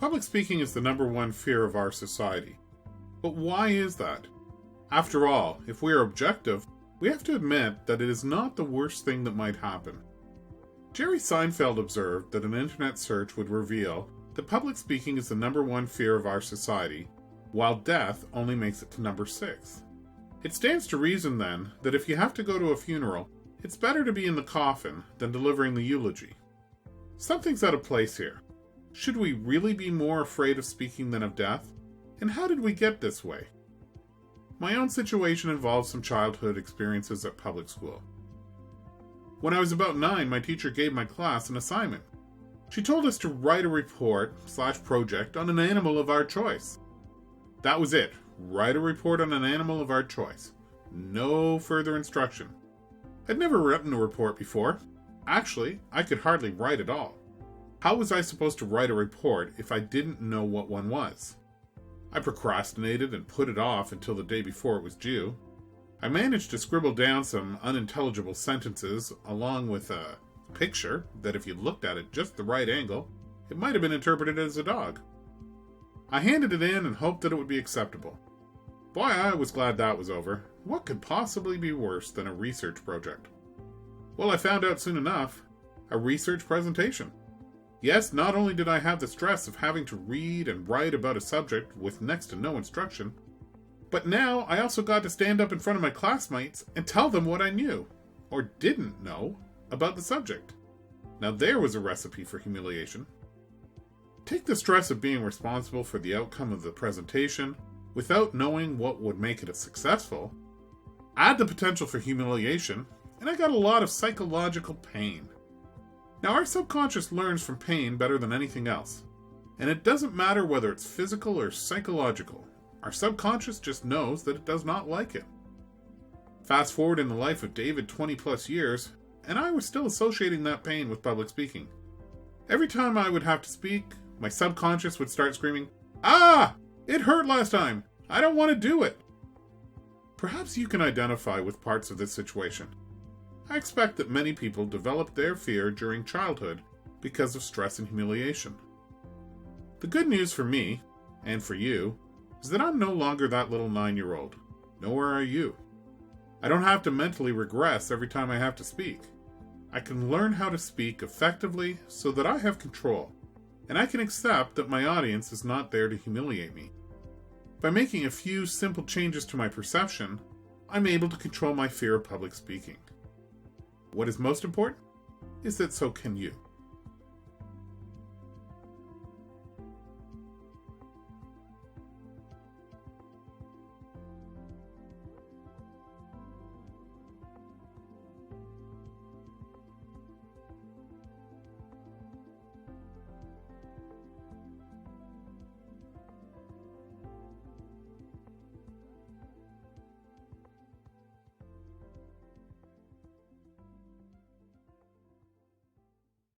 Public speaking is the number one fear of our society. But why is that? After all, if we are objective, we have to admit that it is not the worst thing that might happen. Jerry Seinfeld observed that an internet search would reveal that public speaking is the number one fear of our society, while death only makes it to number 6. It stands to reason, then, that if you have to go to a funeral, it's better to be in the coffin than delivering the eulogy. Something's out of place here. Should we really be more afraid of speaking than of death? And how did we get this way? My own situation involves some childhood experiences at public school. When I was about 9, my teacher gave my class an assignment. She told us to write a report/project on an animal of our choice. That was it. Write a report on an animal of our choice. No further instruction. I'd never written a report before. Actually, I could hardly write at all. How was I supposed to write a report if I didn't know what one was? I procrastinated and put it off until the day before it was due. I managed to scribble down some unintelligible sentences along with a picture that if you looked at it just the right angle, it might have been interpreted as a dog. I handed it in and hoped that it would be acceptable. Boy, I was glad that was over. What could possibly be worse than a research project? Well, I found out soon enough. A research presentation. Yes, not only did I have the stress of having to read and write about a subject with next to no instruction, but now I also got to stand up in front of my classmates and tell them what I knew, or didn't know, about the subject. Now there was a recipe for humiliation. Take the stress of being responsible for the outcome of the presentation without knowing what would make it successful. Add the potential for humiliation, and I got a lot of psychological pain. Now, our subconscious learns from pain better than anything else, and it doesn't matter whether it's physical or psychological. Our subconscious just knows that it does not like it. Fast forward in the life of David 20 plus years, and I was still associating that pain with public speaking. Every time I would have to speak, my subconscious would start screaming, "Ah! It hurt last time! I don't want to do it!" Perhaps you can identify with parts of this situation. I expect that many people developed their fear during childhood because of stress and humiliation. The good news for me, and for you, is that I'm no longer that little 9-year-old. Nor are you. I don't have to mentally regress every time I have to speak. I can learn how to speak effectively so that I have control, and I can accept that my audience is not there to humiliate me. By making a few simple changes to my perception, I'm able to control my fear of public speaking. What is most important is that so can you.